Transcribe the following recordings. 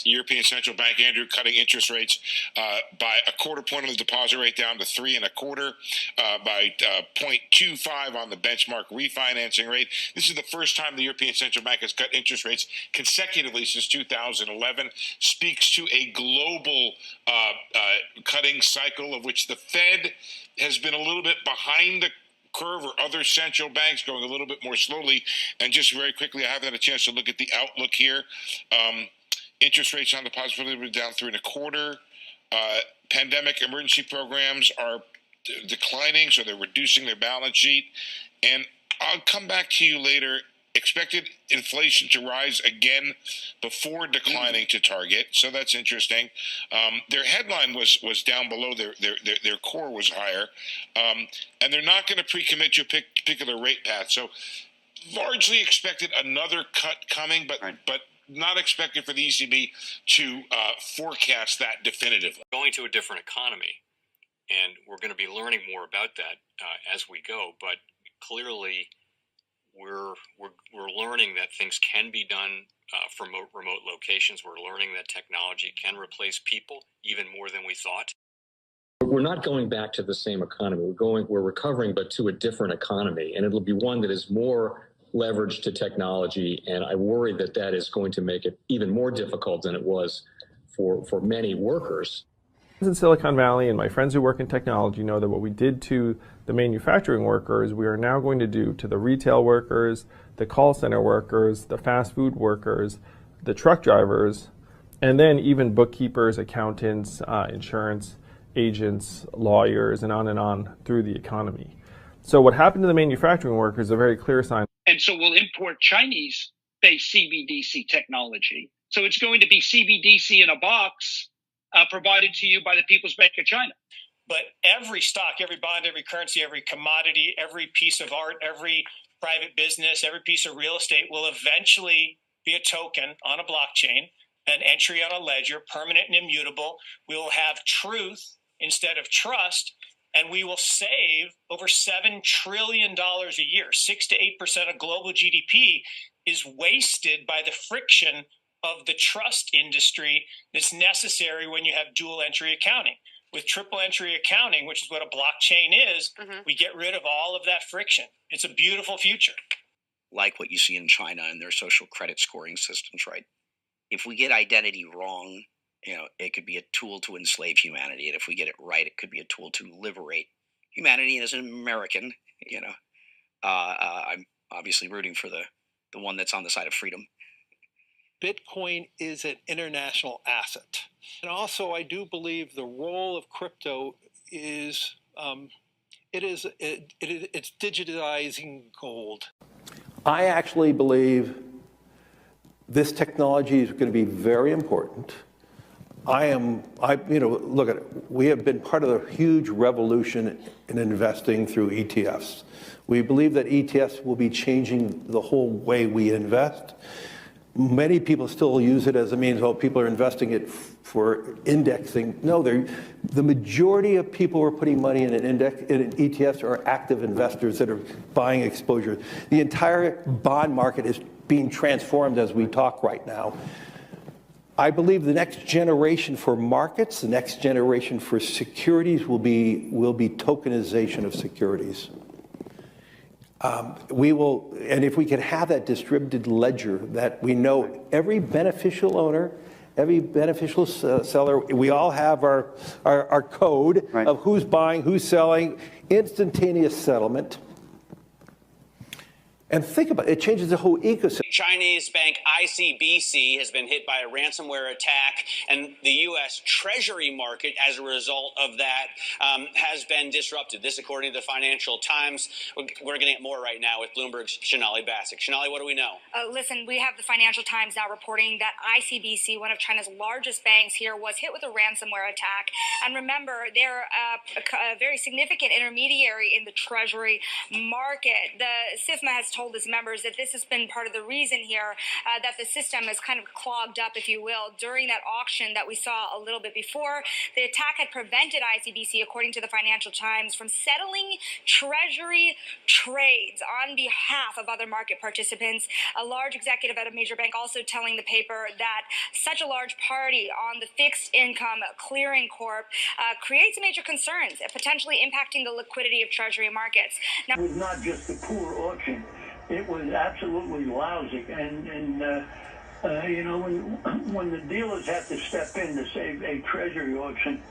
The European Central Bank, Andrew, cutting interest rates by a quarter point on the deposit rate down to 3.25, by 0.25 on the benchmark refinancing rate. This is the first time the European Central Bank has cut interest rates consecutively since 2011. Speaks to a global cutting cycle of which the Fed has been a little bit behind the curve, or other central banks going a little bit more slowly. And just very quickly, I haven't had a chance to look at the outlook here. Interest rates on deposits were down 3.25. Pandemic emergency programs are declining, so they're reducing their balance sheet. And I'll come back to you later. Expected inflation to rise again before declining to target, so that's interesting. Their headline was down below, their core was higher, and they're not going to pre-commit to a particular rate path. So largely expected another cut coming, but not expected for the ECB to forecast that definitively. Going to a different economy, and we're going to be learning more about that as we go. But clearly, we're learning that things can be done from remote locations. We're learning that technology can replace people even more than we thought. We're not going back to the same economy. We're recovering, but to a different economy, and it'll be one that is more leverage to technology, and I worry that that is going to make it even more difficult than it was for many workers. In Silicon Valley, and my friends who work in technology know that what we did to the manufacturing workers, we are now going to do to the retail workers, the call center workers, the fast food workers, the truck drivers, and then even bookkeepers, accountants, insurance agents, lawyers, and on through the economy. So what happened to the manufacturing workers is a very clear sign. And so we'll import Chinese-based CBDC technology. So it's going to be CBDC in a box provided to you by the People's Bank of China. But every stock, every bond, every currency, every commodity, every piece of art, every private business, every piece of real estate will eventually be a token on a blockchain, an entry on a ledger, permanent and immutable. We will have truth instead of trust. And we will save over $7 trillion a year. 6 to 8% of global GDP is wasted by the friction of the trust industry that's necessary when you have dual entry accounting. With triple entry accounting, which is what a blockchain is, we get rid of all of that friction. It's a beautiful future. Like what you see in China and their social credit scoring systems, right? If we get identity wrong, it could be a tool to enslave humanity. And if we get it right, it could be a tool to liberate humanity. And as an American, I'm obviously rooting for the one that's on the side of freedom. Bitcoin is an international asset. And also, I do believe the role of crypto is, it's digitizing gold. I actually believe this technology is going to be very important. Look at it. We have been part of the huge revolution in investing through ETFs. We believe that ETFs will be changing the whole way we invest. Many people still use it as a means, people are investing it for indexing. No, the majority of people who are putting money in in ETFs are active investors that are buying exposure. The entire bond market is being transformed as we talk right now. I believe the next generation for markets, the next generation for securities will be tokenization of securities. And if we can have that distributed ledger that we know every beneficial owner, every beneficial seller, we all have our code of who's buying, who's selling, instantaneous settlement. And think about it, it changes the whole ecosystem. Chinese bank ICBC has been hit by a ransomware attack, and the U.S. Treasury market, as a result of that, has been disrupted. This, according to the Financial Times. We're getting it more right now with Bloomberg's Sonali Basak. Sonali, what do we know? Listen, we have the Financial Times now reporting that ICBC, one of China's largest banks here, was hit with a ransomware attack. And remember, they're a very significant intermediary in the Treasury market. The SIFMA has told told his members that this has been part of the reason here that the system is kind of clogged up, if you will. During that auction that we saw a little bit before, the attack had prevented ICBC, according to the Financial Times, from settling treasury trades on behalf of other market participants. A large executive at a major bank also telling the paper that such a large party on the fixed income clearing corp creates major concerns, potentially impacting the liquidity of treasury markets. Now, it was not just a poor auction. It was absolutely lousy. And you know, when the dealers have to step in to save a treasury auction,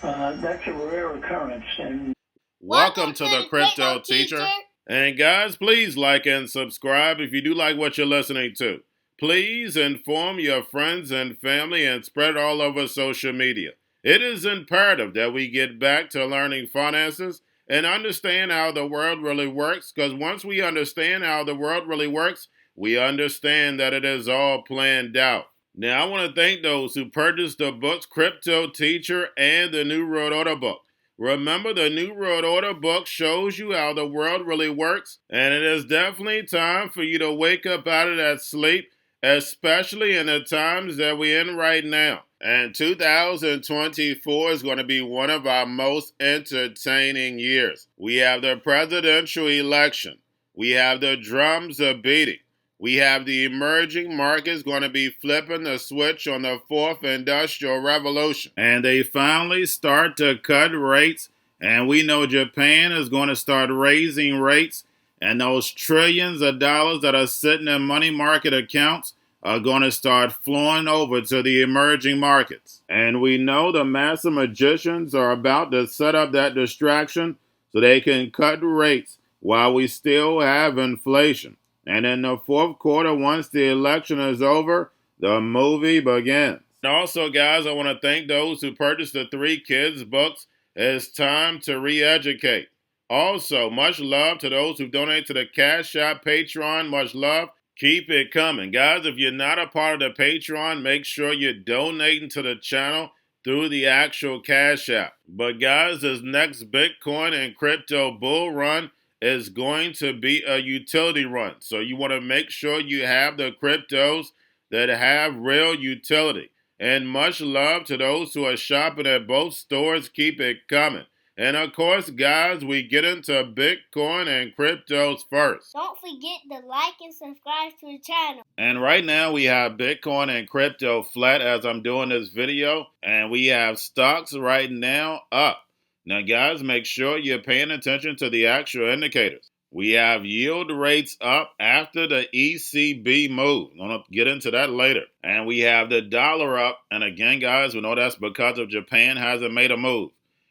that's a rare occurrence. And welcome to the Crypto Teacher. And guys, please like and subscribe if you do like what you're listening to. Please inform your friends and family and spread it all over social media. It is imperative that we get back to learning finances and understand how the world really works, because once we understand how the world really works, we understand that it is all planned out. Now, I want to thank those who purchased the books Cryptoteacher and the New World Order book. Remember, the New World Order book shows you how the world really works, and it is definitely time for you to wake up out of that sleep, especially in the times that we're in right now. And 2024 is going to be one of our most entertaining years. We have the presidential election. We have the drums are beating. We have the emerging markets going to be flipping the switch on the fourth industrial revolution. And they finally start to cut rates. And we know Japan is going to start raising rates. And those trillions of dollars that are sitting in money market accounts are going to start flowing over to the emerging markets. And we know the master magicians are about to set up that distraction so they can cut rates while we still have inflation. And in the fourth quarter, once the election is over, the movie begins. And also, guys, I want to thank those who purchased the 3 kids books. It's time to re-educate. Also, much love to those who donate to the Cash App, Patreon. Much love. Keep it coming. Guys, if you're not a part of the Patreon, make sure you're donating to the channel through the actual Cash App. But guys, this next Bitcoin and crypto bull run is going to be a utility run. So you want to make sure you have the cryptos that have real utility. And much love to those who are shopping at both stores. Keep it coming. And of course, guys, we get into Bitcoin and cryptos first. Don't forget to like and subscribe to the channel. And right now we have Bitcoin and crypto flat as I'm doing this video. And we have stocks right now up. Now, guys, make sure you're paying attention to the actual indicators. We have yield rates up after the ECB move. I'm going to get into that later. And we have the dollar up. And again, guys, we know that's because of Japan hasn't made a move.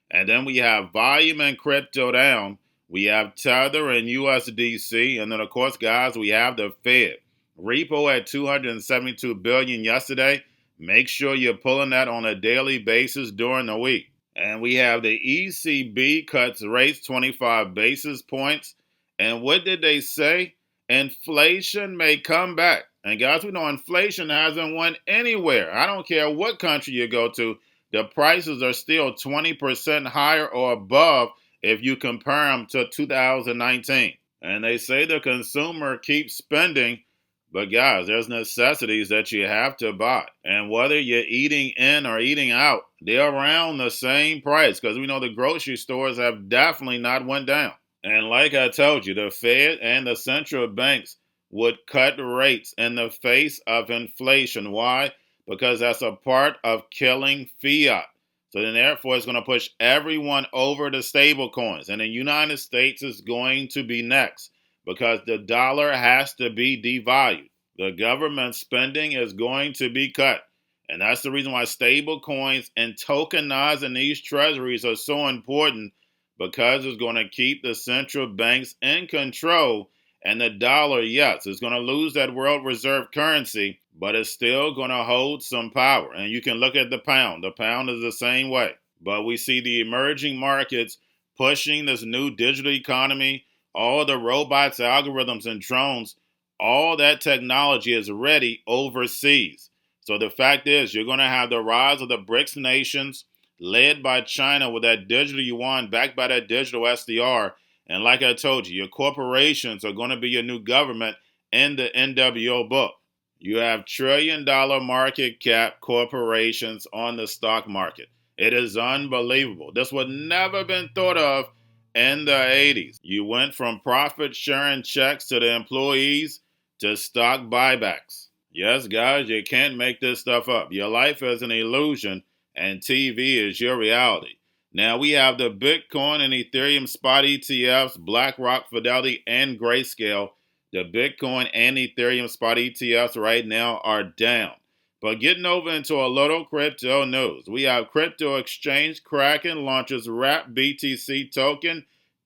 And then we have volume and crypto down. We have Tether and USDC. And then, of course, guys, we have the Fed. Repo at $272 billion yesterday. Make sure you're pulling that on a daily basis during the week. And we have the ECB cuts rates 25 basis points. And what did they say? Inflation may come back. And guys, we know inflation hasn't went anywhere. I don't care what country you go to. The prices are still 20% higher or above if you compare them to 2019. And they say the consumer keeps spending. But guys, there's necessities that you have to buy. And whether you're eating in or eating out, they're around the same price because we know the grocery stores have definitely not went down. And like I told you, the Fed and the central banks would cut rates in the face of inflation. Why? Because that's a part of killing fiat. So then therefore it's going to push everyone over to stable coins. And the United States is going to be next because the dollar has to be devalued. The government spending is going to be cut. And that's the reason why stable coins and tokenizing these treasuries are so important, because it's going to keep the central banks in control. And the dollar, yes, is going to lose that world reserve currency, but it's still going to hold some power. And you can look at the pound. The pound is the same way. But we see the emerging markets pushing this new digital economy, all the robots, algorithms, and drones. All that technology is ready overseas. So the fact is, you're going to have the rise of the BRICS nations led by China with that digital yuan backed by that digital SDR. And like I told you, your corporations are going to be your new government in the NWO book. You have trillion-dollar market cap corporations on the stock market. It is unbelievable. This would never been thought of in the 80s. You went from profit-sharing checks to the employees to stock buybacks. Yes, guys, you can't make this stuff up. Your life is an illusion, and TV is your reality. Now, we have the Bitcoin and Ethereum spot ETFs, BlackRock, Fidelity, and Grayscale. The Bitcoin and Ethereum spot ETFs right now are down. But getting over into a little crypto news, we have crypto exchange Kraken launches wrapped BTC token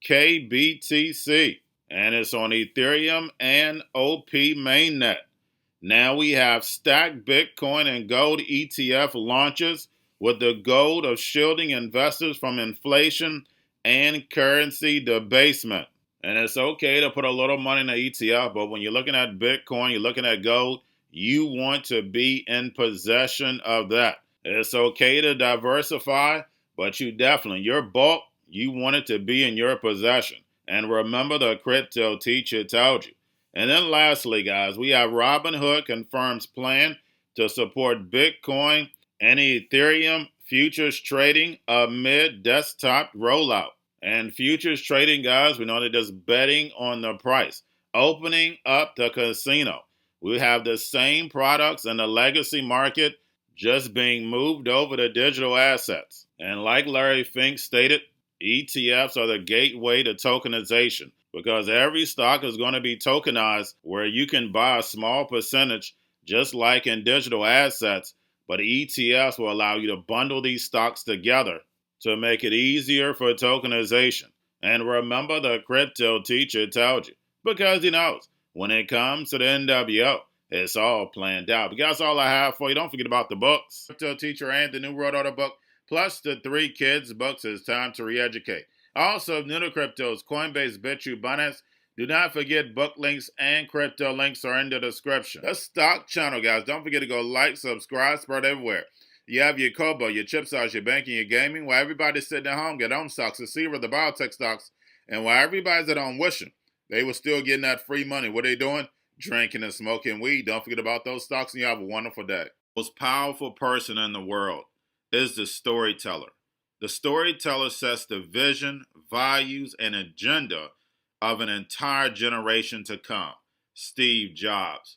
KBTC, and it's on Ethereum and OP mainnet. Now we have stacked Bitcoin and gold ETF launches with the goal of shielding investors from inflation and currency debasement. And it's okay to put a little money in the ETF, but when you're looking at Bitcoin, you're looking at gold, you want to be in possession of that. It's okay to diversify, but you definitely, your bulk, you want it to be in your possession. And remember, the crypto teacher told you. And then lastly, guys, we have Robinhood confirms plan to support Bitcoin and Ethereum futures trading amid desktop rollout. And futures trading, guys, we know they're just betting on the price. Opening up the casino. We have the same products in the legacy market just being moved over to digital assets. And like Larry Fink stated, ETFs are the gateway to tokenization because every stock is going to be tokenized where you can buy a small percentage just like in digital assets, but ETFs will allow you to bundle these stocks together to make it easier for tokenization. And remember, the crypto teacher told you, because he knows when it comes to the NWO, it's all planned out. But that's all I have for you. Don't forget about the books, Crypto Teacher and the new World Order book, plus the 3 kids books. It's time to re-educate. Also, new to cryptos, Coinbase, Bitrue, Binance. Do not forget book links and crypto links are in the description. The stock channel, guys. Don't forget to go like, subscribe, spread everywhere. You have your Kobo, your chip stocks, your banking, your gaming. While everybody's sitting at home, get home stocks, the Seaver, the biotech stocks. And while everybody's at home wishing they were still getting that free money, what are they doing? Drinking and smoking weed. Don't forget about those stocks, and you have a wonderful day. The most powerful person in the world is the storyteller. The storyteller sets the vision, values, and agenda of an entire generation to come. Steve Jobs.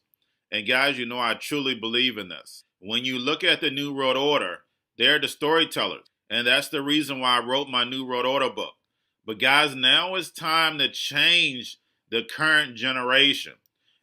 And guys, you know I truly believe in this. When you look at the New World Order, they're the storytellers. And that's the reason why I wrote my New World Order book. But guys, now it's time to change the current generation.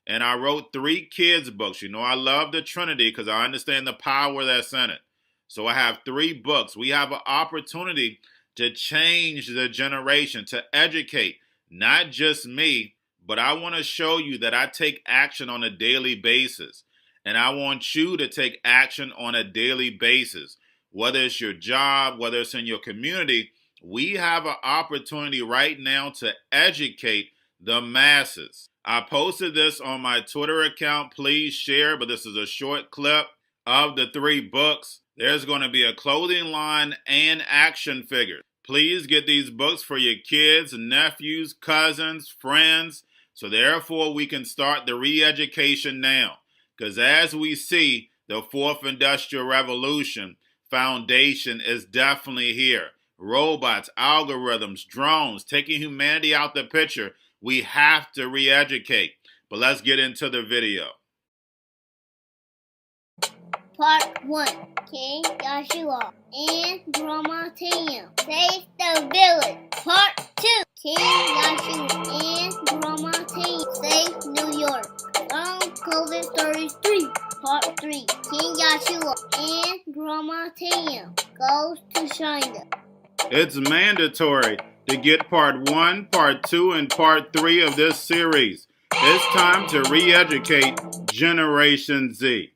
And I wrote 3 kids books. You know I love the Trinity because I understand the power that's in it. So I have 3 books. We have an opportunity to change the generation, to educate, not just me, but I want to show you that I take action on a daily basis. And I want you to take action on a daily basis. Whether it's your job, whether it's in your community, we have an opportunity right now to educate the masses. I posted this on my Twitter account. Please share, but this is a short clip of the 3 books. There's going to be a clothing line and action figures. Please get these books for your kids, nephews, cousins, friends, so therefore we can start the re-education now. Because as we see, the 4th Industrial Revolution foundation is definitely here. Robots, algorithms, drones, taking humanity out the picture. We have to re-educate. But let's get into the video. Part 1. King Joshua and Grandma Tam save the village. Part 2. King Joshua and Grandma Tam save New York from COVID Stories 3. Part 3. King Joshua and Grandma Tam goes to China. It's mandatory to get part 1, part 2, and part 3 of this series. It's time to re-educate Generation Z.